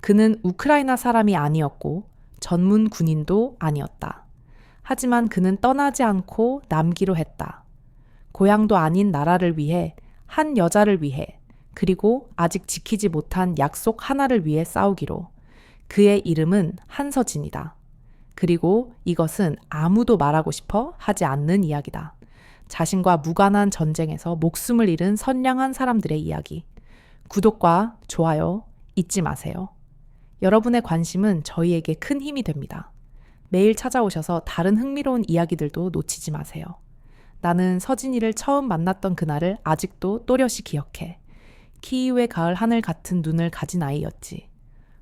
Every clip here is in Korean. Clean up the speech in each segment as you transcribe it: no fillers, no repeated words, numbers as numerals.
그는 우크라이나 사람이 아니었고 전문 군인도 아니었다. 하지만 그는 떠나지 않고 남기로 했다. 고향도 아닌 나라를 위해, 한 여자를 위해, 그리고 아직 지키지 못한 약속 하나를 위해 싸우기로. 그의 이름은 한서진이다. 그리고 이것은 아무도 말하고 싶어 하지 않는 이야기다. 자신과 무관한 전쟁에서 목숨을 잃은 선량한 사람들의 이야기. 구독과 좋아요 잊지 마세요. 여러분의 관심은 저희에게 큰 힘이 됩니다. 매일 찾아오셔서 다른 흥미로운 이야기들도 놓치지 마세요. 나는 서진이를 처음 만났던 그날을 아직도 또렷이 기억해. 키이우의 가을 하늘 같은 눈을 가진 아이였지.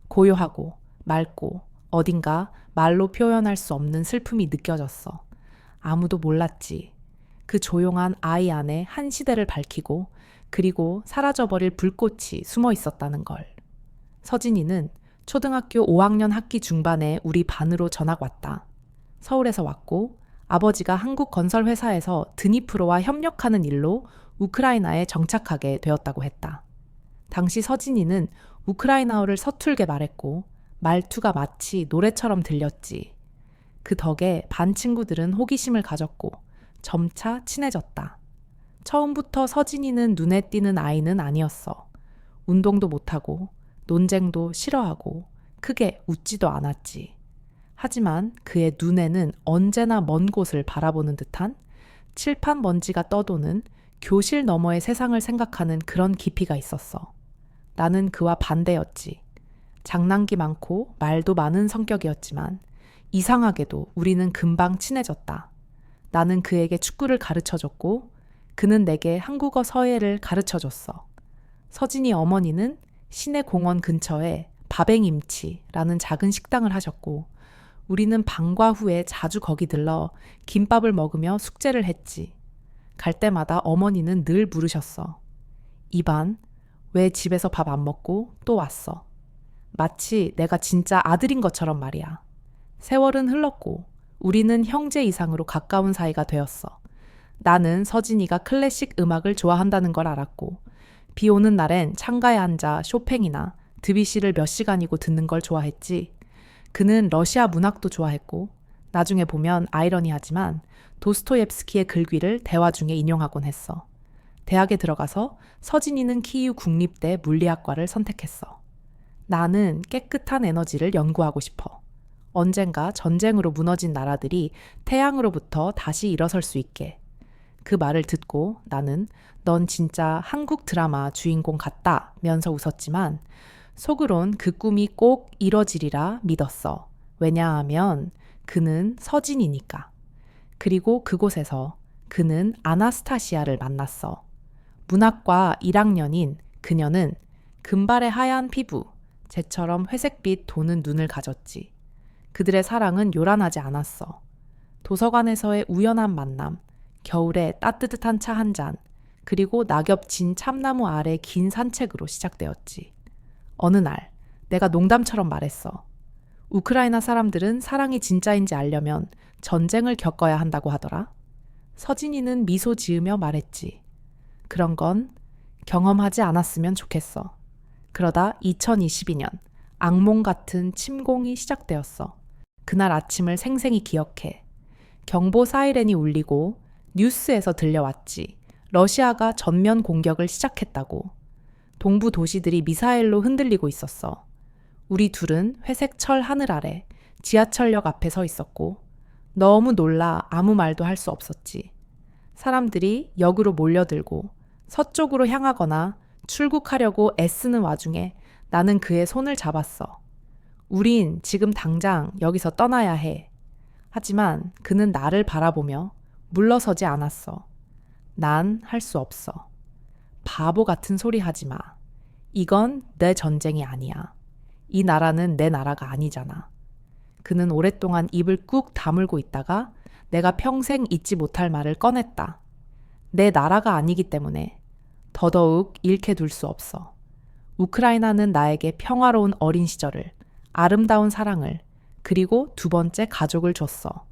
고요하고 맑고 어딘가 말로 표현할 수 없는 슬픔이 느껴졌어. 아무도 몰랐지. 그 조용한 아이 안에 한 시대를 밝히고 그리고 사라져버릴 불꽃이 숨어 있었다는 걸. 서진이는 초등학교 5학년 학기 중반에 우리 반으로 전학 왔다. 서울에서 왔고 아버지가 한국 건설 회사에서 드니프로와 협력하는 일로 우크라이나에 정착하게 되었다고 했다. 당시 서진이는 우크라이나어를 서툴게 말했고 말투가 마치 노래처럼 들렸지. 그 덕에 반 친구들은 호기심을 가졌고 점차 친해졌다. 처음부터 서진이는 눈에 띄는 아이는 아니었어. 운동도 못하고 논쟁도 싫어하고 크게 웃지도 않았지. 하지만 그의 눈에는 언제나 먼 곳을 바라보는 듯한 칠판 먼지가 떠도는 교실 너머의 세상을 생각하는 그런 깊이가 있었어. 나는 그와 반대였지. 장난기 많고 말도 많은 성격이었지만 이상하게도 우리는 금방 친해졌다. 나는 그에게 축구를 가르쳐줬고 그는 내게 한국어 서예를 가르쳐줬어. 서진이 어머니는 시내 공원 근처에 밥행임치라는 작은 식당을 하셨고 우리는 방과 후에 자주 거기 들러 김밥을 먹으며 숙제를 했지. 갈 때마다 어머니는 늘 물으셨어. 이반, 왜 집에서 밥 안 먹고 또 왔어? 마치 내가 진짜 아들인 것처럼 말이야. 세월은 흘렀고 우리는 형제 이상으로 가까운 사이가 되었어. 나는 서진이가 클래식 음악을 좋아한다는 걸 알았고 비 오는 날엔 창가에 앉아 쇼팽이나 드뷔시를 몇 시간이고 듣는 걸 좋아했지. 그는 러시아 문학도 좋아했고 나중에 보면 아이러니하지만 도스토옙스키의 글귀를 대화 중에 인용하곤 했어. 대학에 들어가서 서진이는 키이우 국립대 물리학과를 선택했어. 나는 깨끗한 에너지를 연구하고 싶어. 언젠가 전쟁으로 무너진 나라들이 태양으로부터 다시 일어설 수 있게. 그 말을 듣고 나는 넌 진짜 한국 드라마 주인공 같다면서 웃었지만 속으론 그 꿈이 꼭 이뤄지리라 믿었어. 왜냐하면 그는 서진이니까. 그리고 그곳에서 그는 아나스타시아를 만났어. 문학과 1학년인 그녀는 금발의 하얀 피부, 쟤처럼 회색빛 도는 눈을 가졌지. 그들의 사랑은 요란하지 않았어. 도서관에서의 우연한 만남, 겨울에 따뜻한 차 한 잔, 그리고 낙엽 진 참나무 아래 긴 산책으로 시작되었지. 어느 날 내가 농담처럼 말했어. 우크라이나 사람들은 사랑이 진짜인지 알려면 전쟁을 겪어야 한다고 하더라. 서진이는 미소 지으며 말했지. 그런 건 경험하지 않았으면 좋겠어. 그러다 2022년 악몽 같은 침공이 시작되었어. 그날 아침을 생생히 기억해. 경보 사이렌이 울리고 뉴스에서 들려왔지. 러시아가 전면 공격을 시작했다고. 동부 도시들이 미사일로 흔들리고 있었어. 우리 둘은 회색 철 하늘 아래 지하철역 앞에 서 있었고 너무 놀라 아무 말도 할 수 없었지. 사람들이 역으로 몰려들고 서쪽으로 향하거나 출국하려고 애쓰는 와중에 나는 그의 손을 잡았어. 우린 지금 당장 여기서 떠나야 해. 하지만 그는 나를 바라보며 물러서지 않았어. 난 할 수 없어. 바보 같은 소리 하지 마. 이건 내 전쟁이 아니야. 이 나라는 내 나라가 아니잖아. 그는 오랫동안 입을 꾹 다물고 있다가 내가 평생 잊지 못할 말을 꺼냈다. 내 나라가 아니기 때문에 더더욱 잃게 둘 수 없어. 우크라이나는 나에게 평화로운 어린 시절을, 아름다운 사랑을, 그리고 두 번째 가족을 줬어.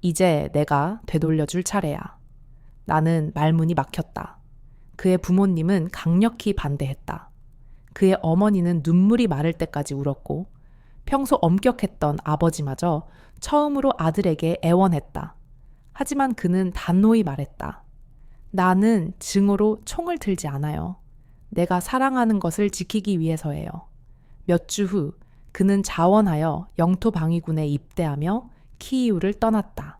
이제 내가 되돌려줄 차례야. 나는 말문이 막혔다. 그의 부모님은 강력히 반대했다. 그의 어머니는 눈물이 마를 때까지 울었고 평소 엄격했던 아버지마저 처음으로 아들에게 애원했다. 하지만 그는 단호히 말했다. 나는 증오로 총을 들지 않아요. 내가 사랑하는 것을 지키기 위해서예요. 몇 주 후 그는 자원하여 영토방위군에 입대하며 키이우를 떠났다.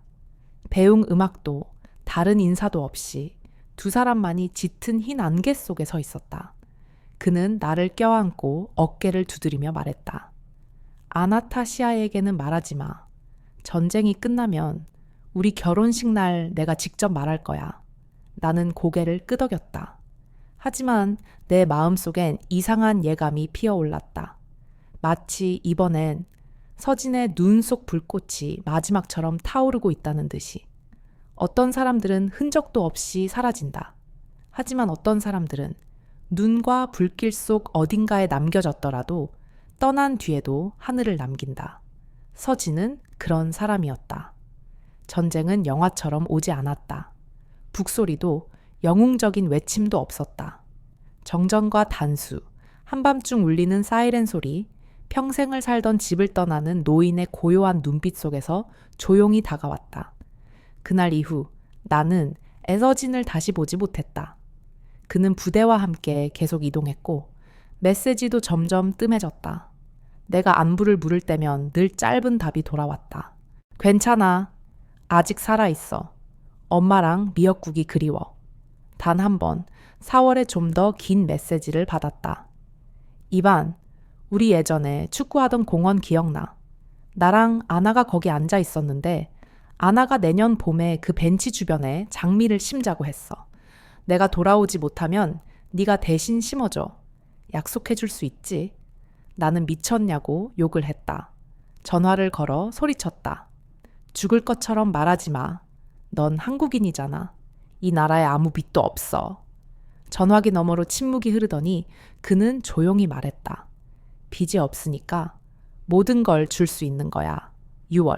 배웅 음악도 다른 인사도 없이 두 사람만이 짙은 흰 안개 속에 서 있었다. 그는 나를 껴안고 어깨를 두드리며 말했다. 아나타시아에게는 말하지 마. 전쟁이 끝나면 우리 결혼식 날 내가 직접 말할 거야. 나는 고개를 끄덕였다. 하지만 내 마음속엔 이상한 예감이 피어올랐다. 마치 이번엔 서진의 눈 속 불꽃이 마지막처럼 타오르고 있다는 듯이. 어떤 사람들은 흔적도 없이 사라진다. 하지만 어떤 사람들은 눈과 불길 속 어딘가에 남겨졌더라도 떠난 뒤에도 하늘을 남긴다. 서진은 그런 사람이었다. 전쟁은 영화처럼 오지 않았다. 북소리도 영웅적인 외침도 없었다. 정전과 단수, 한밤중 울리는 사이렌 소리, 평생을 살던 집을 떠나는 노인의 고요한 눈빛 속에서 조용히 다가왔다. 그날 이후 나는 에서진을 다시 보지 못했다. 그는 부대와 함께 계속 이동했고 메시지도 점점 뜸해졌다. 내가 안부를 물을 때면 늘 짧은 답이 돌아왔다. 괜찮아. 아직 살아있어. 엄마랑 미역국이 그리워. 단 한 번 4월에 좀 더 긴 메시지를 받았다. 이반, 우리 예전에 축구하던 공원 기억나? 나랑 아나가 거기 앉아 있었는데 아나가 내년 봄에 그 벤치 주변에 장미를 심자고 했어. 내가 돌아오지 못하면 네가 대신 심어줘. 약속해 줄 수 있지? 나는 미쳤냐고 욕을 했다. 전화를 걸어 소리쳤다. 죽을 것처럼 말하지 마. 넌 한국인이잖아. 이 나라에 아무 빚도 없어. 전화기 너머로 침묵이 흐르더니 그는 조용히 말했다. 빚이 없으니까 모든 걸 줄 수 있는 거야. 6월.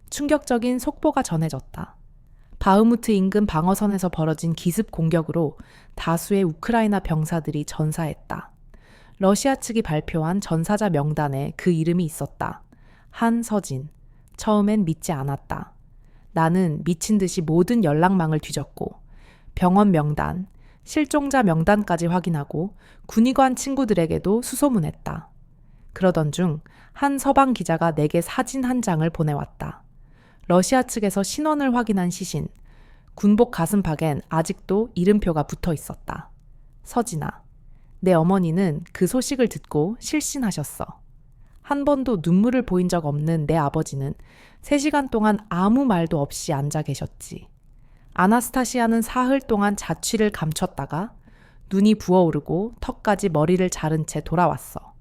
충격적인 속보가 전해졌다. 바흐무트 인근 방어선에서 벌어진 기습 공격으로 다수의 우크라이나 병사들이 전사했다. 러시아 측이 발표한 전사자 명단에 그 이름이 있었다. 한서진. 처음엔 믿지 않았다. 나는 미친 듯이 모든 연락망을 뒤졌고 병원 명단, 실종자 명단까지 확인하고 군의관 친구들에게도 수소문했다. 그러던 중 한 서방 기자가 내게 사진 한 장을 보내왔다. 러시아 측에서 신원을 확인한 시신, 군복 가슴팍엔 아직도 이름표가 붙어 있었다. 서진아, 내 어머니는 그 소식을 듣고 실신하셨어. 한 번도 눈물을 보인 적 없는 내 아버지는 3시간 동안 아무 말도 없이 앉아 계셨지. 아나스타시아는 사흘 동안 자취를 감췄다가 눈이 부어오르고 턱까지 머리를 자른 채 돌아왔어.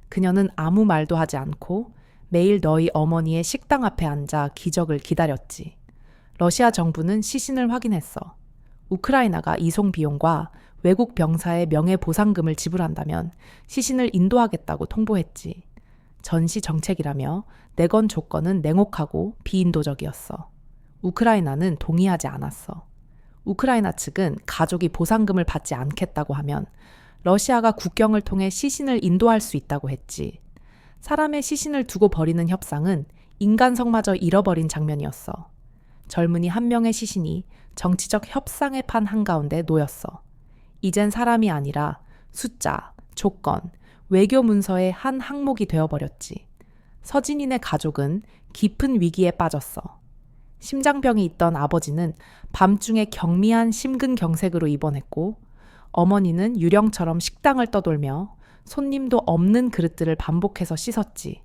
그녀는 아무 말도 하지 않고 매일 너희 어머니의 식당 앞에 앉아 기적을 기다렸지. 러시아 정부는 시신을 확인했어. 우크라이나가 이송 비용과 외국 병사의 명예보상금을 지불한다면 시신을 인도하겠다고 통보했지. 전시 정책이라며 내건 조건은 냉혹하고 비인도적이었어. 우크라이나는 동의하지 않았어. 우크라이나 측은 가족이 보상금을 받지 않겠다고 하면 러시아가 국경을 통해 시신을 인도할 수 있다고 했지. 사람의 시신을 두고 벌이는 협상은 인간성마저 잃어버린 장면이었어. 젊은이 한 명의 시신이 정치적 협상의 판 한가운데 놓였어. 이젠 사람이 아니라 숫자, 조건, 외교 문서의 한 항목이 되어버렸지. 서진인의 가족은 깊은 위기에 빠졌어. 심장병이 있던 아버지는 밤중에 경미한 심근경색으로 입원했고 어머니는 유령처럼 식당을 떠돌며 손님도 없는 그릇들을 반복해서 씻었지.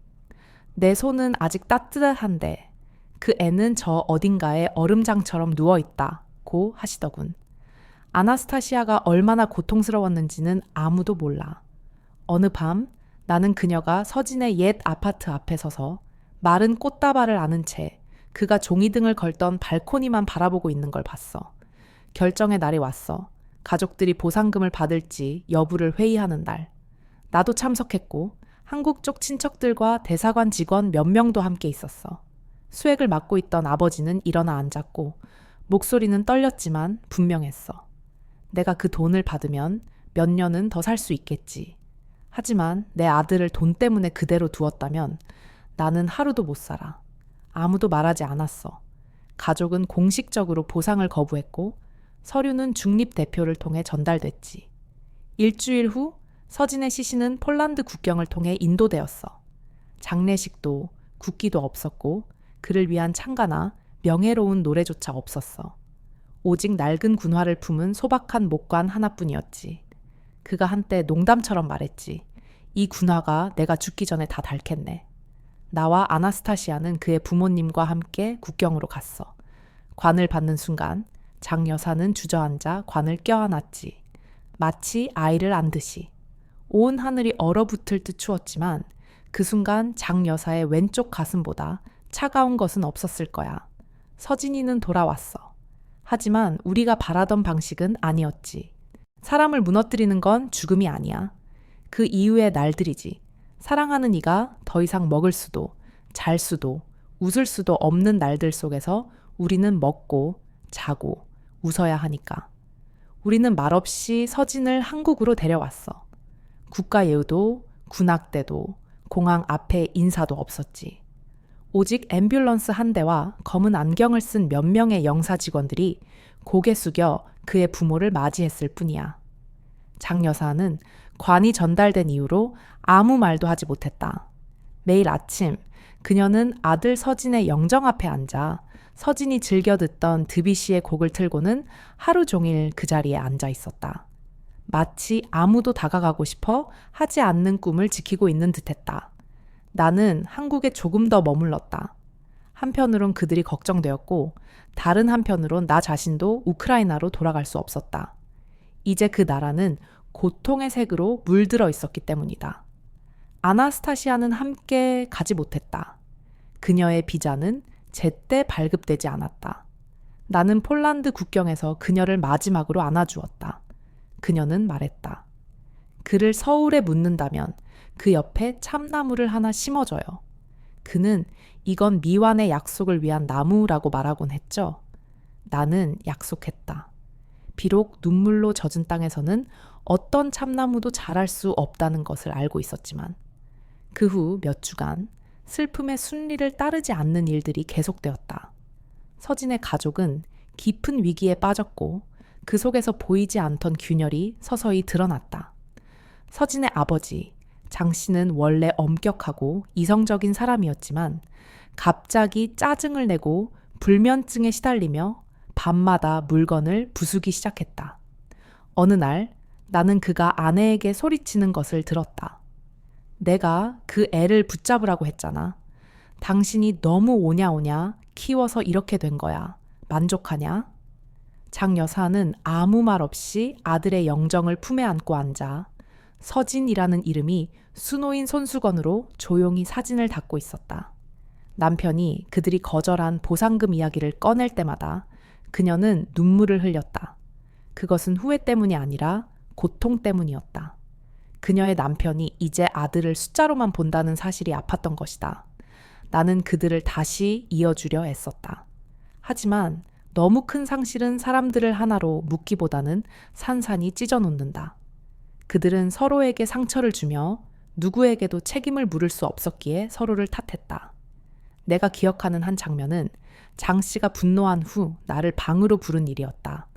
내 손은 아직 따뜻한데 그 애는 저 어딘가에 얼음장처럼 누워있다고 하시더군. 아나스타시아가 얼마나 고통스러웠는지는 아무도 몰라. 어느 밤 나는 그녀가 서진의 옛 아파트 앞에 서서 마른 꽃다발을 안은 채 그가 종이등을 걸던 발코니만 바라보고 있는 걸 봤어. 결정의 날이 왔어. 가족들이 보상금을 받을지 여부를 회의하는 날. 나도 참석했고 한국 쪽 친척들과 대사관 직원 몇 명도 함께 있었어. 수액을 맡고 있던 아버지는 일어나 앉았고 목소리는 떨렸지만 분명했어. 내가 그 돈을 받으면 몇 년은 더 살 수 있겠지. 하지만 내 아들을 돈 때문에 그대로 두었다면 나는 하루도 못 살아. 아무도 말하지 않았어. 가족은 공식적으로 보상을 거부했고 서류는 중립 대표를 통해 전달됐지. 일주일 후 서진의 시신은 폴란드 국경을 통해 인도되었어. 장례식도 국기도 없었고 그를 위한 창가나 명예로운 노래조차 없었어. 오직 낡은 군화를 품은 소박한 목관 하나뿐이었지. 그가 한때 농담처럼 말했지. 이 군화가 내가 죽기 전에 다 닳겠네. 나와 아나스타시아는 그의 부모님과 함께 국경으로 갔어. 관을 받는 순간 장 여사는 주저앉아 관을 껴안았지. 마치 아이를 안듯이. 온 하늘이 얼어붙을 듯 추웠지만 그 순간 장 여사의 왼쪽 가슴보다 차가운 것은 없었을 거야. 서진이는 돌아왔어. 하지만 우리가 바라던 방식은 아니었지. 사람을 무너뜨리는 건 죽음이 아니야. 그 이후의 날들이지. 사랑하는 이가 더 이상 먹을 수도, 잘 수도, 웃을 수도 없는 날들 속에서 우리는 먹고, 자고, 웃어야 하니까. 우리는 말없이 서진을 한국으로 데려왔어. 국가예우도, 군악대도, 공항 앞에 인사도 없었지. 오직 앰뷸런스 한 대와 검은 안경을 쓴 몇 명의 영사 직원들이 고개 숙여 그의 부모를 맞이했을 뿐이야. 장 여사는 관이 전달된 이후로 아무 말도 하지 못했다. 매일 아침 그녀는 아들 서진의 영정 앞에 앉아 서진이 즐겨 듣던 드뷔시의 곡을 틀고는 하루 종일 그 자리에 앉아 있었다. 마치 아무도 다가가고 싶어 하지 않는 꿈을 지키고 있는 듯했다. 나는 한국에 조금 더 머물렀다. 한편으론 그들이 걱정되었고 다른 한편으론 나 자신도 우크라이나로 돌아갈 수 없었다. 이제 그 나라는 고통의 색으로 물들어 있었기 때문이다. 아나스타시아는 함께 가지 못했다. 그녀의 비자는 제때 발급되지 않았다. 나는 폴란드 국경에서 그녀를 마지막으로 안아주었다. 그녀는 말했다. 그를 서울에 묻는다면 그 옆에 참나무를 하나 심어줘요. 그는 이건 미완의 약속을 위한 나무라고 말하곤 했죠. 나는 약속했다. 비록 눈물로 젖은 땅에서는 어떤 참나무도 자랄 수 없다는 것을 알고 있었지만 그 후 몇 주간 슬픔의 순리를 따르지 않는 일들이 계속되었다. 서진의 가족은 깊은 위기에 빠졌고 그 속에서 보이지 않던 균열이 서서히 드러났다. 서진의 아버지 장 씨는 원래 엄격하고 이성적인 사람이었지만 갑자기 짜증을 내고 불면증에 시달리며 밤마다 물건을 부수기 시작했다. 어느 날 나는 그가 아내에게 소리치는 것을 들었다. 내가 그 애를 붙잡으라고 했잖아. 당신이 너무 오냐오냐 키워서 이렇게 된 거야. 만족하냐? 장 여사는 아무 말 없이 아들의 영정을 품에 안고 앉아 서진이라는 이름이 수노인 손수건으로 조용히 사진을 닦고 있었다. 남편이 그들이 거절한 보상금 이야기를 꺼낼 때마다 그녀는 눈물을 흘렸다. 그것은 후회 때문이 아니라 고통 때문이었다. 그녀의 남편이 이제 아들을 숫자로만 본다는 사실이 아팠던 것이다. 나는 그들을 다시 이어주려 애썼다. 하지만 너무 큰 상실은 사람들을 하나로 묶기보다는 산산이 찢어놓는다. 그들은 서로에게 상처를 주며 누구에게도 책임을 물을 수 없었기에 서로를 탓했다. 내가 기억하는 한 장면은 장 씨가 분노한 후 나를 방으로 부른 일이었다.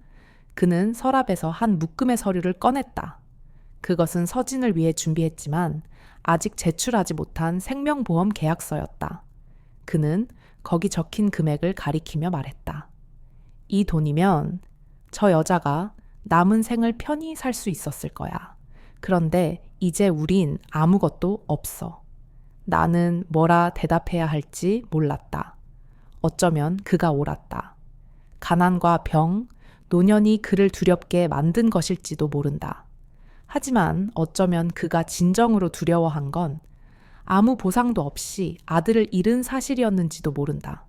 그는 서랍에서 한 묶음의 서류를 꺼냈다. 그것은 서진을 위해 준비했지만 아직 제출하지 못한 생명보험 계약서였다. 그는 거기 적힌 금액을 가리키며 말했다. 이 돈이면 저 여자가 남은 생을 편히 살 수 있었을 거야. 그런데 이제 우린 아무것도 없어. 나는 뭐라 대답해야 할지 몰랐다. 어쩌면 그가 옳았다. 가난과 병, 노년이 그를 두렵게 만든 것일지도 모른다. 하지만 어쩌면 그가 진정으로 두려워한 건 아무 보상도 없이 아들을 잃은 사실이었는지도 모른다.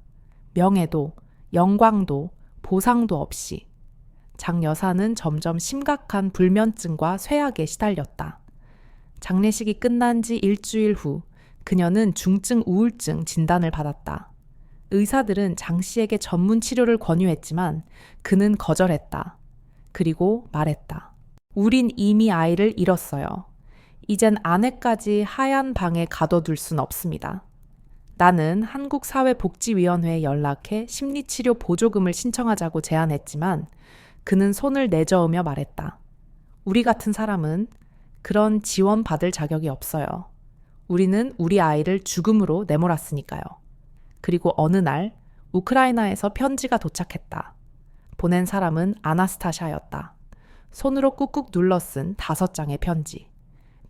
명예도, 영광도, 보상도 없이. 장 여사는 점점 심각한 불면증과 쇠약에 시달렸다. 장례식이 끝난 지 일주일 후 그녀는 중증 우울증 진단을 받았다. 의사들은 장 씨에게 전문 치료를 권유했지만 그는 거절했다. 그리고 말했다. 우린 이미 아이를 잃었어요. 이젠 아내까지 하얀 방에 가둬둘 순 없습니다. 나는 한국사회복지위원회에 연락해 심리치료 보조금을 신청하자고 제안했지만 그는 손을 내저으며 말했다. 우리 같은 사람은 그런 지원 받을 자격이 없어요. 우리는 우리 아이를 죽음으로 내몰았으니까요. 그리고 어느 날 우크라이나에서 편지가 도착했다. 보낸 사람은 아나스타샤였다. 손으로 꾹꾹 눌러 쓴 5장의 편지.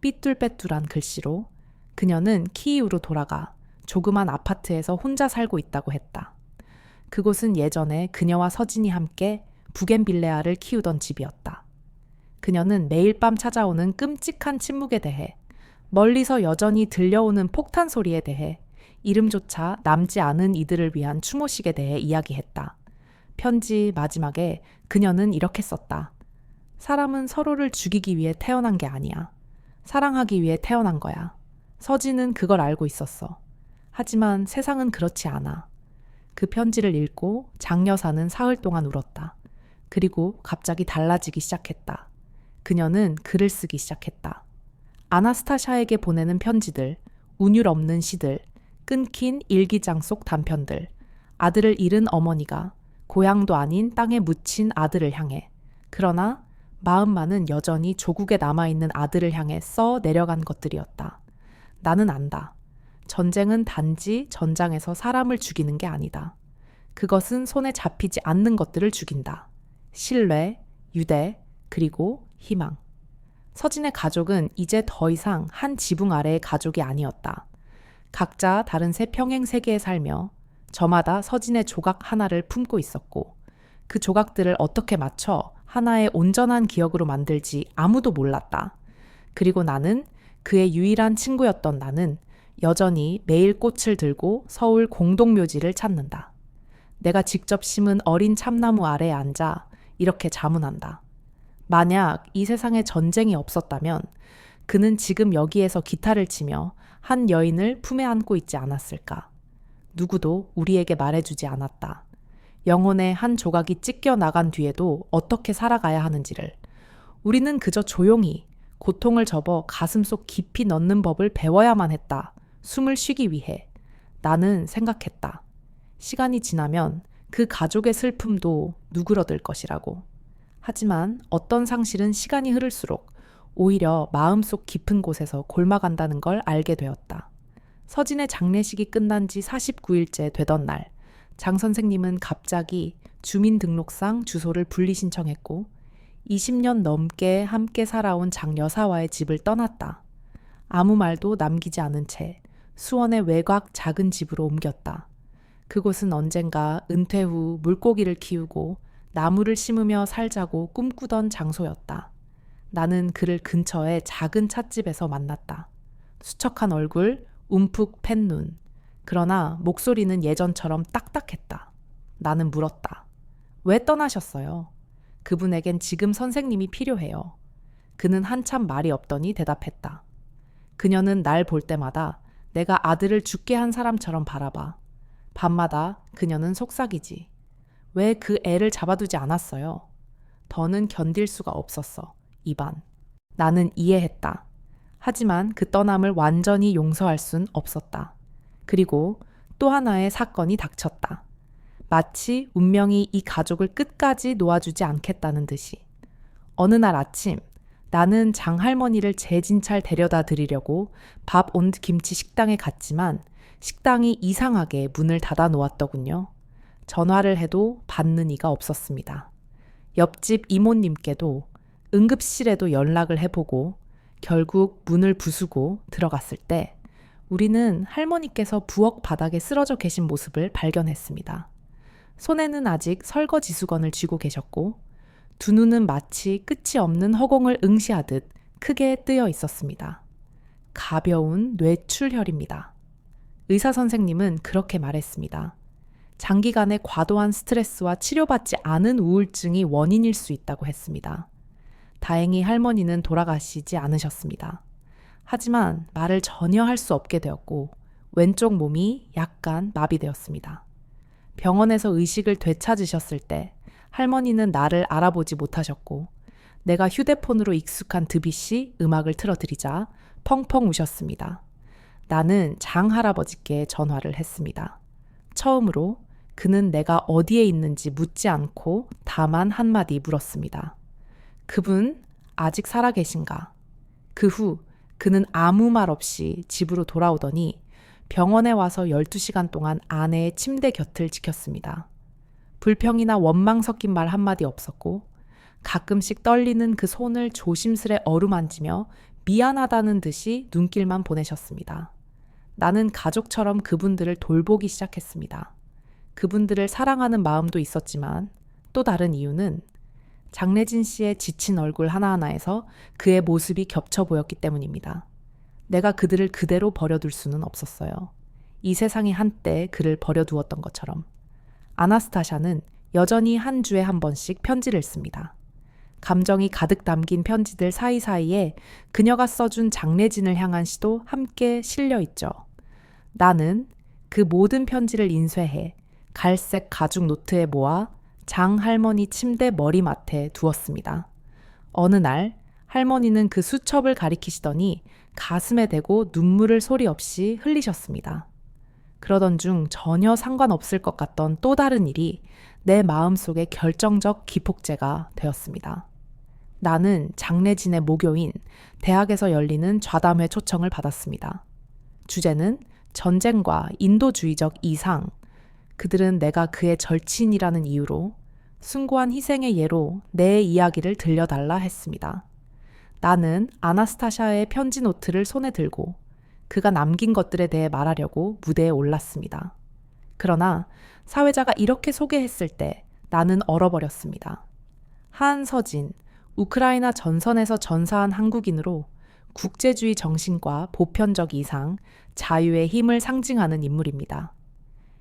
삐뚤빼뚤한 글씨로 그녀는 키이우로 돌아가 조그만 아파트에서 혼자 살고 있다고 했다. 그곳은 예전에 그녀와 서진이 함께 부겐빌레아를 키우던 집이었다. 그녀는 매일 밤 찾아오는 끔찍한 침묵에 대해, 멀리서 여전히 들려오는 폭탄 소리에 대해, 이름조차 남지 않은 이들을 위한 추모식에 대해 이야기했다. 편지 마지막에 그녀는 이렇게 썼다. 사람은 서로를 죽이기 위해 태어난 게 아니야. 사랑하기 위해 태어난 거야. 서진은 그걸 알고 있었어. 하지만 세상은 그렇지 않아. 그 편지를 읽고 장 여사는 사흘 동안 울었다. 그리고 갑자기 달라지기 시작했다. 그녀는 글을 쓰기 시작했다. 아나스타샤에게 보내는 편지들, 운율 없는 시들, 끊긴 일기장 속 단편들, 아들을 잃은 어머니가 고향도 아닌 땅에 묻힌 아들을 향해, 그러나 마음만은 여전히 조국에 남아있는 아들을 향해 써 내려간 것들이었다. 나는 안다. 전쟁은 단지 전장에서 사람을 죽이는 게 아니다. 그것은 손에 잡히지 않는 것들을 죽인다. 신뢰, 유대, 그리고 희망. 서진의 가족은 이제 더 이상 한 지붕 아래의 가족이 아니었다. 각자 다른 새 평행 세계에 살며 저마다 서진의 조각 하나를 품고 있었고 그 조각들을 어떻게 맞춰 하나의 온전한 기억으로 만들지 아무도 몰랐다. 그리고 나는, 그의 유일한 친구였던 나는 여전히 매일 꽃을 들고 서울 공동묘지를 찾는다. 내가 직접 심은 어린 참나무 아래에 앉아 이렇게 자문한다. 만약 이 세상에 전쟁이 없었다면 그는 지금 여기에서 기타를 치며 한 여인을 품에 안고 있지 않았을까? 누구도 우리에게 말해주지 않았다. 영혼의 한 조각이 찢겨 나간 뒤에도 어떻게 살아가야 하는지를. 우리는 그저 조용히 고통을 접어 가슴속 깊이 넣는 법을 배워야만 했다. 숨을 쉬기 위해. 나는 생각했다. 시간이 지나면 그 가족의 슬픔도 누그러들 것이라고. 하지만 어떤 상실은 시간이 흐를수록 오히려 마음속 깊은 곳에서 골마간다는 걸 알게 되었다. 서진의 장례식이 끝난 지 49일째 되던 날, 장 선생님은 갑자기 주민등록상 주소를 분리 신청했고 20년 넘게 함께 살아온 장 여사와의 집을 떠났다. 아무 말도 남기지 않은 채 수원의 외곽 작은 집으로 옮겼다. 그곳은 언젠가 은퇴 후 물고기를 키우고 나무를 심으며 살자고 꿈꾸던 장소였다. 나는 그를 근처의 작은 찻집에서 만났다. 수척한 얼굴, 움푹 팬 눈. 그러나 목소리는 예전처럼 딱딱했다. 나는 물었다. 왜 떠나셨어요? 그분에겐 지금 선생님이 필요해요. 그는 한참 말이 없더니 대답했다. 그녀는 날 볼 때마다 내가 아들을 죽게 한 사람처럼 바라봐. 밤마다 그녀는 속삭이지. 왜 그 애를 잡아두지 않았어요? 더는 견딜 수가 없었어. 이반. 나는 이해했다. 하지만 그 떠남을 완전히 용서할 순 없었다. 그리고 또 하나의 사건이 닥쳤다. 마치 운명이 이 가족을 끝까지 놓아주지 않겠다는 듯이. 어느 날 아침 나는 장할머니를 재진찰 데려다 드리려고 밥 온 김치 식당에 갔지만 식당이 이상하게 문을 닫아 놓았더군요. 전화를 해도 받는 이가 없었습니다. 옆집 이모님께도 응급실에도 연락을 해보고 결국 문을 부수고 들어갔을 때 우리는 할머니께서 부엌 바닥에 쓰러져 계신 모습을 발견했습니다. 손에는 아직 설거지 수건을 쥐고 계셨고 두 눈은 마치 끝이 없는 허공을 응시하듯 크게 뜨여 있었습니다. 가벼운 뇌출혈입니다. 의사 선생님은 그렇게 말했습니다. 장기간의 과도한 스트레스와 치료받지 않은 우울증이 원인일 수 있다고 했습니다. 다행히 할머니는 돌아가시지 않으셨습니다. 하지만 말을 전혀 할 수 없게 되었고 왼쪽 몸이 약간 마비되었습니다. 병원에서 의식을 되찾으셨을 때 할머니는 나를 알아보지 못하셨고 내가 휴대폰으로 익숙한 드비시 음악을 틀어드리자 펑펑 우셨습니다. 나는 장할아버지께 전화를 했습니다. 처음으로 그는 내가 어디에 있는지 묻지 않고 다만 한마디 물었습니다. 그분 아직 살아계신가? 그 후 그는 아무 말 없이 집으로 돌아오더니 병원에 와서 12시간 동안 아내의 침대 곁을 지켰습니다. 불평이나 원망 섞인 말 한마디 없었고 가끔씩 떨리는 그 손을 조심스레 어루만지며 미안하다는 듯이 눈길만 보내셨습니다. 나는 가족처럼 그분들을 돌보기 시작했습니다. 그분들을 사랑하는 마음도 있었지만 또 다른 이유는 장래진 씨의 지친 얼굴 하나하나에서 그의 모습이 겹쳐 보였기 때문입니다. 내가 그들을 그대로 버려둘 수는 없었어요. 이 세상이 한때 그를 버려두었던 것처럼. 아나스타샤는 여전히 한 주에 한 번씩 편지를 씁니다. 감정이 가득 담긴 편지들 사이사이에 그녀가 써준 장례진을 향한 시도 함께 실려 있죠. 나는 그 모든 편지를 인쇄해 갈색 가죽 노트에 모아 장 할머니 침대 머리맡에 두었습니다. 어느 날 할머니는 그 수첩을 가리키시더니 가슴에 대고 눈물을 소리 없이 흘리셨습니다. 그러던 중 전혀 상관없을 것 같던 또 다른 일이 내 마음속에 결정적 기폭제가 되었습니다. 나는 장례진의 모교인 대학에서 열리는 좌담회 초청을 받았습니다. 주제는 전쟁과 인도주의적 이상, 그들은 내가 그의 절친이라는 이유로 숭고한 희생의 예로 내 이야기를 들려달라 했습니다. 나는 아나스타샤의 편지 노트를 손에 들고 그가 남긴 것들에 대해 말하려고 무대에 올랐습니다. 그러나 사회자가 이렇게 소개했을 때 나는 얼어버렸습니다. 한서진, 우크라이나 전선에서 전사한 한국인으로 국제주의 정신과 보편적 이상, 자유의 힘을 상징하는 인물입니다.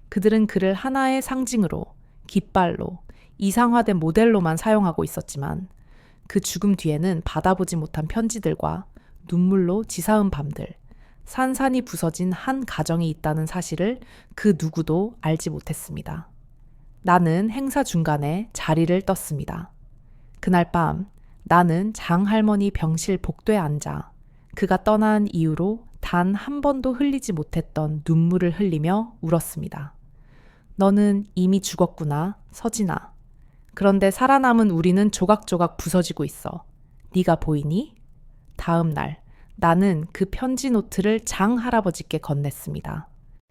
그들은 그를 하나의 상징으로, 깃발로, 이상화된 모델로만 사용하고 있었지만 그 죽음 뒤에는 받아보지 못한 편지들과 눈물로 지사은 밤들, 산산이 부서진 한 가정이 있다는 사실을 그 누구도 알지 못했습니다. 나는 행사 중간에 자리를 떴습니다. 그날 밤 나는 장할머니 병실 복도에 앉아 그가 떠난 이후로 단 한 번도 흘리지 못했던 눈물을 흘리며 울었습니다. 너는 이미 죽었구나, 서진아. 그런데 살아남은 우리는 조각조각 부서지고 있어. 네가 보이니? 다음 날 나는 그 편지 노트를 장 할아버지께 건넸습니다.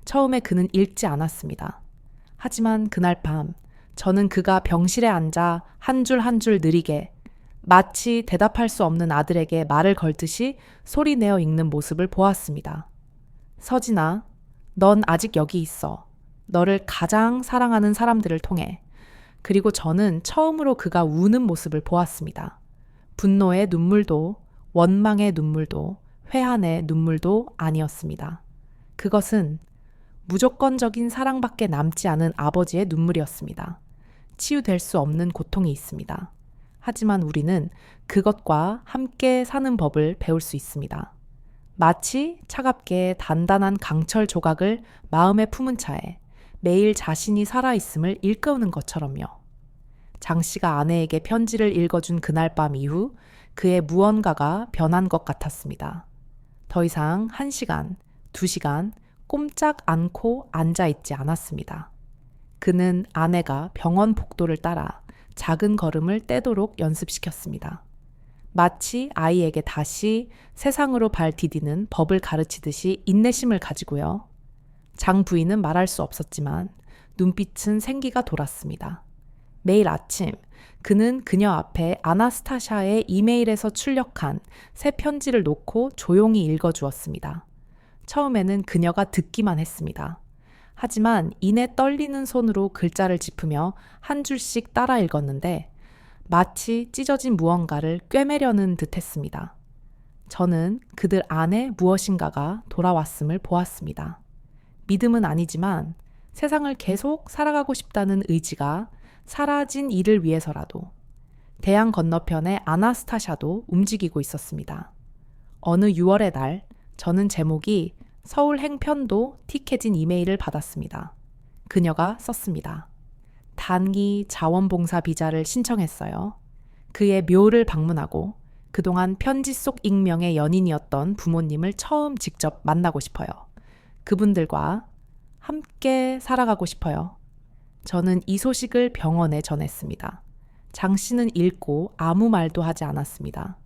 처음에 그는 읽지 않았습니다. 하지만 그날 밤 저는 그가 병실에 앉아 한 줄 한 줄 느리게 마치 대답할 수 없는 아들에게 말을 걸듯이 소리내어 읽는 모습을 보았습니다. 서진아, 넌 아직 여기 있어. 너를 가장 사랑하는 사람들을 통해. 그리고 저는 처음으로 그가 우는 모습을 보았습니다. 분노의 눈물도 원망의 눈물도 회한의 눈물도 아니었습니다. 그것은 무조건적인 사랑밖에 남지 않은 아버지의 눈물이었습니다. 치유될 수 없는 고통이 있습니다. 하지만 우리는 그것과 함께 사는 법을 배울 수 있습니다. 마치 차갑게 단단한 강철 조각을 마음에 품은 차에 매일 자신이 살아있음을 일깨우는 것처럼요. 장 씨가 아내에게 편지를 읽어준 그날 밤 이후 그의 무언가가 변한 것 같았습니다. 더 이상 1시간, 2시간 꼼짝 않고 앉아있지 않았습니다. 그는 아내가 병원 복도를 따라 작은 걸음을 떼도록 연습시켰습니다. 마치 아이에게 다시 세상으로 발 디디는 법을 가르치듯이 인내심을 가지고요. 장 부인은 말할 수 없었지만 눈빛은 생기가 돌았습니다. 매일 아침 그는 그녀 앞에 아나스타샤의 이메일에서 출력한 새 편지를 놓고 조용히 읽어주었습니다. 처음에는 그녀가 듣기만 했습니다. 하지만 이내 떨리는 손으로 글자를 짚으며 한 줄씩 따라 읽었는데 마치 찢어진 무언가를 꿰매려는 듯 했습니다. 저는 그들 안에 무엇인가가 돌아왔음을 보았습니다. 믿음은 아니지만 세상을 계속 살아가고 싶다는 의지가 사라진 이를 위해서라도 대양 건너편의 아나스타샤도 움직이고 있었습니다. 어느 6월의 날 저는 제목이 서울 행편도 틱해진 이메일을 받았습니다. 그녀가 썼습니다. 단기 자원봉사 비자를 신청했어요. 그의 묘를 방문하고 그동안 편지 속 익명의 연인이었던 부모님을 처음 직접 만나고 싶어요. 그분들과 함께 살아가고 싶어요. 저는 이 소식을 병원에 전했습니다. 장 씨는 읽고 아무 말도 하지 않았습니다.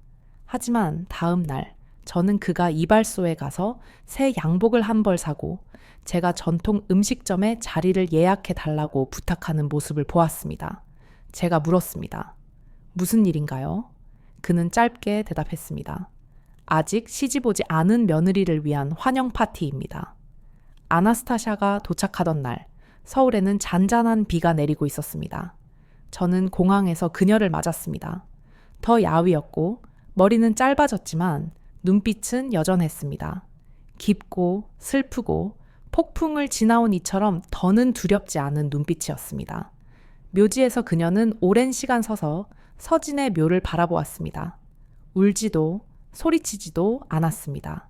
하지만 다음 날 저는 그가 이발소에 가서 새 양복을 한 벌 사고 제가 전통 음식점에 자리를 예약해 달라고 부탁하는 모습을 보았습니다. 제가 물었습니다. 무슨 일인가요? 그는 짧게 대답했습니다. 아직 시집 오지 않은 며느리를 위한 환영 파티입니다. 아나스타샤가 도착하던 날 서울에는 잔잔한 비가 내리고 있었습니다. 저는 공항에서 그녀를 맞았습니다. 더 야위었고 머리는 짧아졌지만 눈빛은 여전했습니다. 깊고 슬프고 폭풍을 지나온 이처럼 더는 두렵지 않은 눈빛이었습니다. 묘지에서 그녀는 오랜 시간 서서 서진의 묘를 바라보았습니다. 울지도 소리치지도 않았습니다.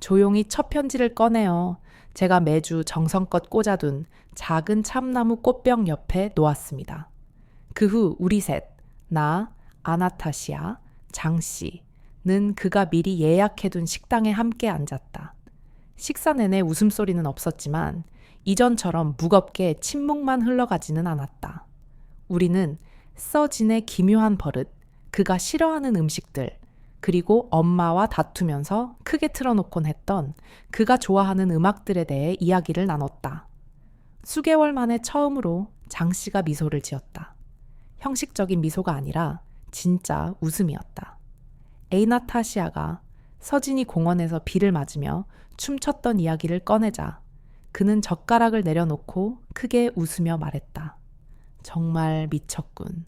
조용히 첫 편지를 꺼내어 제가 매주 정성껏 꽂아둔 작은 참나무 꽃병 옆에 놓았습니다. 그 후 우리 셋, 나, 아나타시아, 장씨는 그가 미리 예약해둔 식당에 함께 앉았다. 식사 내내 웃음소리는 없었지만 이전처럼 무겁게 침묵만 흘러가지는 않았다. 우리는 서진의 기묘한 버릇, 그가 싫어하는 음식들, 그리고 엄마와 다투면서 크게 틀어놓곤 했던 그가 좋아하는 음악들에 대해 이야기를 나눴다. 수개월 만에 처음으로 장씨가 미소를 지었다. 형식적인 미소가 아니라 진짜 웃음이었다. 에이나타시아가 서진이 공원에서 비를 맞으며 춤췄던 이야기를 꺼내자 그는 젓가락을 내려놓고 크게 웃으며 말했다. 정말 미쳤군.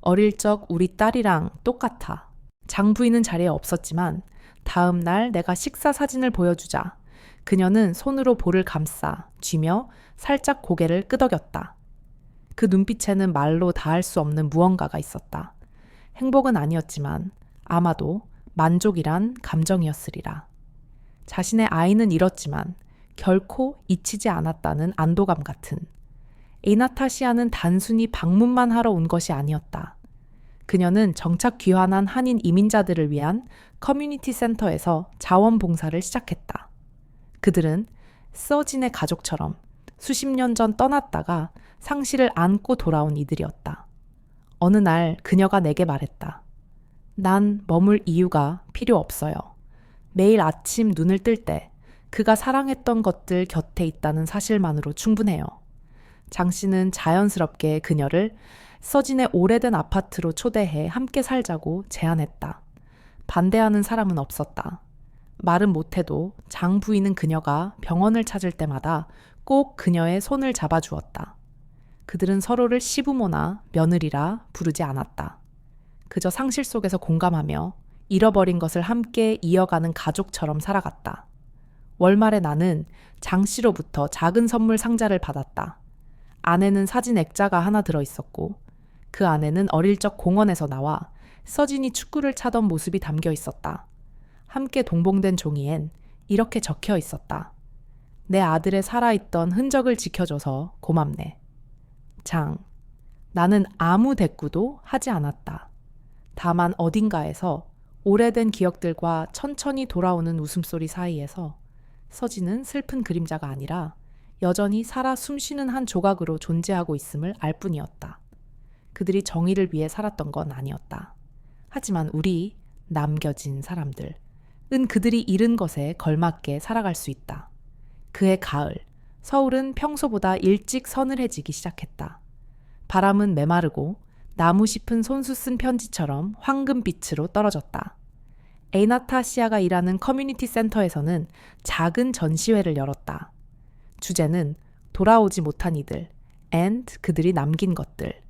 어릴 적 우리 딸이랑 똑같아. 장부인은 자리에 없었지만 다음 날 내가 식사 사진을 보여주자 그녀는 손으로 볼을 감싸 쥐며 살짝 고개를 끄덕였다. 그 눈빛에는 말로 다할 수 없는 무언가가 있었다. 행복은 아니었지만 아마도 만족이란 감정이었으리라. 자신의 아이는 잃었지만 결코 잊히지 않았다는 안도감 같은. 에이나타시아는 단순히 방문만 하러 온 것이 아니었다. 그녀는 정착 귀환한 한인 이민자들을 위한 커뮤니티 센터에서 자원봉사를 시작했다. 그들은 서진의 가족처럼 수십 년 전 떠났다가 상실을 안고 돌아온 이들이었다. 어느 날 그녀가 내게 말했다. 난 머물 이유가 필요 없어요. 매일 아침 눈을 뜰 때 그가 사랑했던 것들 곁에 있다는 사실만으로 충분해요. 장 씨는 자연스럽게 그녀를 서진의 오래된 아파트로 초대해 함께 살자고 제안했다. 반대하는 사람은 없었다. 말은 못해도 장 부인은 그녀가 병원을 찾을 때마다 꼭 그녀의 손을 잡아주었다. 그들은 서로를 시부모나 며느리라 부르지 않았다. 그저 상실 속에서 공감하며 잃어버린 것을 함께 이어가는 가족처럼 살아갔다. 월말에 나는 장 씨로부터 작은 선물 상자를 받았다. 안에는 사진 액자가 하나 들어있었고 그 안에는 어릴 적 공원에서 나와 서진이 축구를 차던 모습이 담겨 있었다. 함께 동봉된 종이엔 이렇게 적혀 있었다. 내 아들의 살아있던 흔적을 지켜줘서 고맙네. 장, 나는 아무 대꾸도 하지 않았다. 다만 어딘가에서 오래된 기억들과 천천히 돌아오는 웃음소리 사이에서 서진은 슬픈 그림자가 아니라 여전히 살아 숨쉬는 한 조각으로 존재하고 있음을 알 뿐이었다. 그들이 정의를 위해 살았던 건 아니었다. 하지만 우리 남겨진 사람들은 그들이 잃은 것에 걸맞게 살아갈 수 있다. 그해 가을, 서울은 평소보다 일찍 서늘해지기 시작했다. 바람은 메마르고 나무 잎은 손수 쓴 편지처럼 황금빛으로 떨어졌다. 에이나타시아가 일하는 커뮤니티 센터에서는 작은 전시회를 열었다. 주제는 돌아오지 못한 이들, and 그들이 남긴 것들.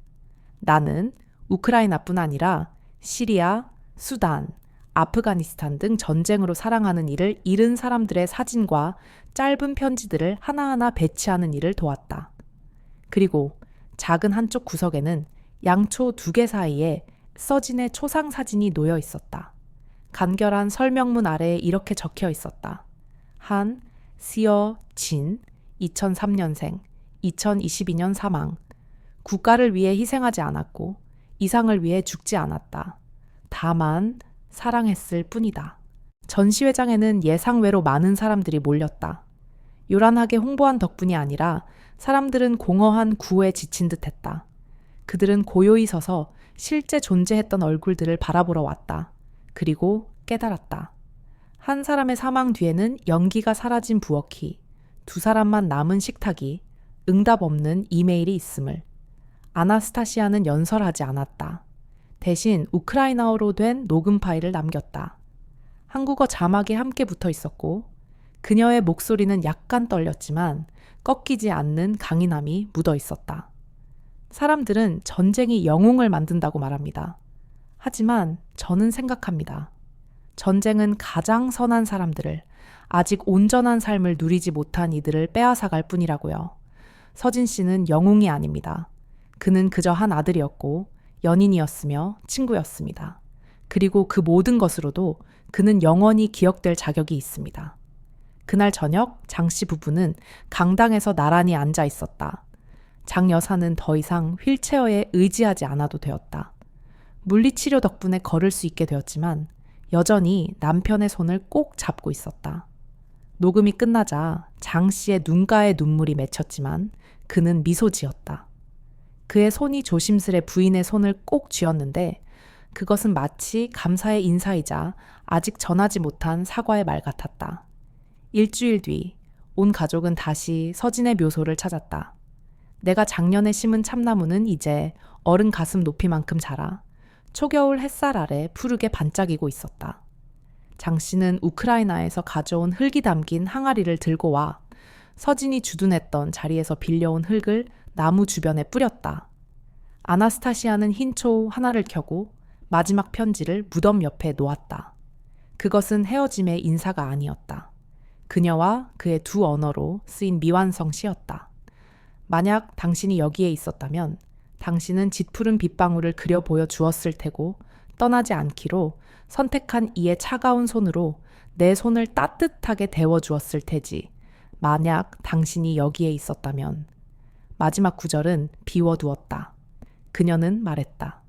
나는 우크라이나뿐 아니라 시리아, 수단, 아프가니스탄 등 전쟁으로 사랑하는 이를 잃은 사람들의 사진과 짧은 편지들을 하나하나 배치하는 일을 도왔다. 그리고 작은 한쪽 구석에는 양초 2개 사이에 서진의 초상 사진이 놓여 있었다. 간결한 설명문 아래에 이렇게 적혀 있었다. 한, 시어, 진, 2003년생, 2022년 사망. 국가를 위해 희생하지 않았고 이상을 위해 죽지 않았다. 다만 사랑했을 뿐이다. 전시회장에는 예상외로 많은 사람들이 몰렸다. 요란하게 홍보한 덕분이 아니라 사람들은 공허한 구호에 지친 듯 했다. 그들은 고요히 서서 실제 존재했던 얼굴들을 바라보러 왔다. 그리고 깨달았다. 한 사람의 사망 뒤에는 연기가 사라진 부엌이, 두 사람만 남은 식탁이, 응답 없는 이메일이 있음을. 아나스타시아는 연설하지 않았다. 대신 우크라이나어로 된 녹음 파일을 남겼다. 한국어 자막이 함께 붙어 있었고 그녀의 목소리는 약간 떨렸지만 꺾이지 않는 강인함이 묻어 있었다. 사람들은 전쟁이 영웅을 만든다고 말합니다. 하지만 저는 생각합니다. 전쟁은 가장 선한 사람들을, 아직 온전한 삶을 누리지 못한 이들을 빼앗아갈 뿐이라고요. 서진 씨는 영웅이 아닙니다. 그는 그저 한 아들이었고 연인이었으며 친구였습니다. 그리고 그 모든 것으로도 그는 영원히 기억될 자격이 있습니다. 그날 저녁 장 씨 부부는 강당에서 나란히 앉아 있었다. 장 여사는 더 이상 휠체어에 의지하지 않아도 되었다. 물리치료 덕분에 걸을 수 있게 되었지만 여전히 남편의 손을 꼭 잡고 있었다. 녹음이 끝나자 장 씨의 눈가에 눈물이 맺혔지만 그는 미소 지었다. 그의 손이 조심스레 부인의 손을 꼭 쥐었는데 그것은 마치 감사의 인사이자 아직 전하지 못한 사과의 말 같았다. 일주일 뒤 온 가족은 다시 서진의 묘소를 찾았다. 내가 작년에 심은 참나무는 이제 어른 가슴 높이만큼 자라 초겨울 햇살 아래 푸르게 반짝이고 있었다. 장 씨는 우크라이나에서 가져온 흙이 담긴 항아리를 들고 와 서진이 주둔했던 자리에서 빌려온 흙을 나무 주변에 뿌렸다. 아나스타시아는 흰초 하나를 켜고 마지막 편지를 무덤 옆에 놓았다. 그것은 헤어짐의 인사가 아니었다. 그녀와 그의 두 언어로 쓰인 미완성 시였다. 만약 당신이 여기에 있었다면 당신은 짙푸른 빗방울을 그려 보여 주었을 테고 떠나지 않기로 선택한 이의 차가운 손으로 내 손을 따뜻하게 데워 주었을 테지. 만약 당신이 여기에 있었다면. 마지막 구절은 비워두었다. 그녀는 말했다.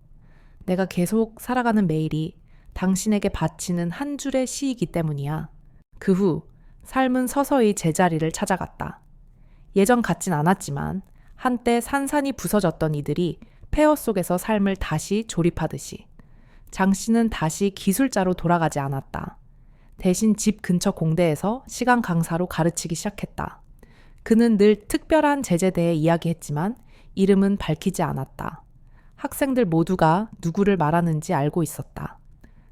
내가 계속 살아가는 매일이 당신에게 바치는 한 줄의 시이기 때문이야. 그 후 삶은 서서히 제자리를 찾아갔다. 예전 같진 않았지만 한때 산산이 부서졌던 이들이 폐허 속에서 삶을 다시 조립하듯이 장 씨는 다시 기술자로 돌아가지 않았다. 대신 집 근처 공대에서 시간 강사로 가르치기 시작했다. 그는 늘 특별한 제재대에 이야기했지만 이름은 밝히지 않았다. 학생들 모두가 누구를 말하는지 알고 있었다.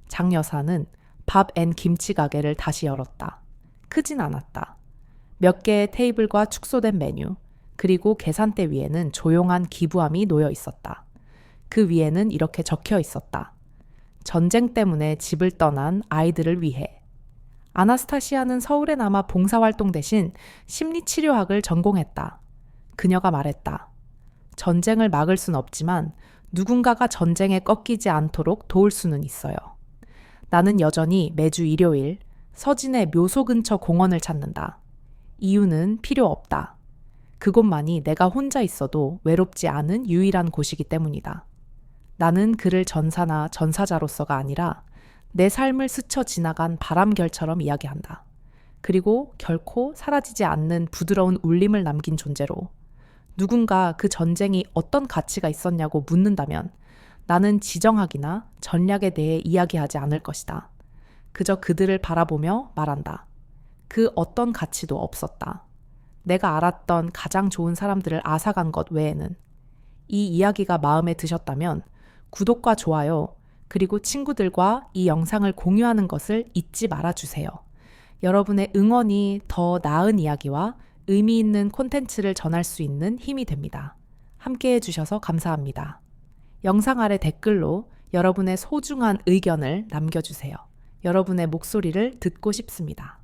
장 여사는 밥 앤 김치 가게를 다시 열었다. 크진 않았다. 몇 개의 테이블과 축소된 메뉴, 그리고 계산대 위에는 조용한 기부함이 놓여 있었다. 그 위에는 이렇게 적혀 있었다. 전쟁 때문에 집을 떠난 아이들을 위해. 아나스타시아는 서울에 남아 봉사활동 대신 심리치료학을 전공했다. 그녀가 말했다. 전쟁을 막을 순 없지만 누군가가 전쟁에 꺾이지 않도록 도울 수는 있어요. 나는 여전히 매주 일요일 서진의 묘소 근처 공원을 찾는다. 이유는 필요 없다. 그곳만이 내가 혼자 있어도 외롭지 않은 유일한 곳이기 때문이다. 나는 그를 전사나 전사자로서가 아니라 내 삶을 스쳐 지나간 바람결처럼 이야기한다. 그리고 결코 사라지지 않는 부드러운 울림을 남긴 존재로 누군가 그 전쟁이 어떤 가치가 있었냐고 묻는다면 나는 지정학이나 전략에 대해 이야기하지 않을 것이다. 그저 그들을 바라보며 말한다. 그 어떤 가치도 없었다. 내가 알았던 가장 좋은 사람들을 앗아간 것 외에는. 이 이야기가 마음에 드셨다면 구독과 좋아요, 그리고 친구들과 이 영상을 공유하는 것을 잊지 말아주세요. 여러분의 응원이 더 나은 이야기와 의미 있는 콘텐츠를 전할 수 있는 힘이 됩니다. 함께 해주셔서 감사합니다. 영상 아래 댓글로 여러분의 소중한 의견을 남겨주세요. 여러분의 목소리를 듣고 싶습니다.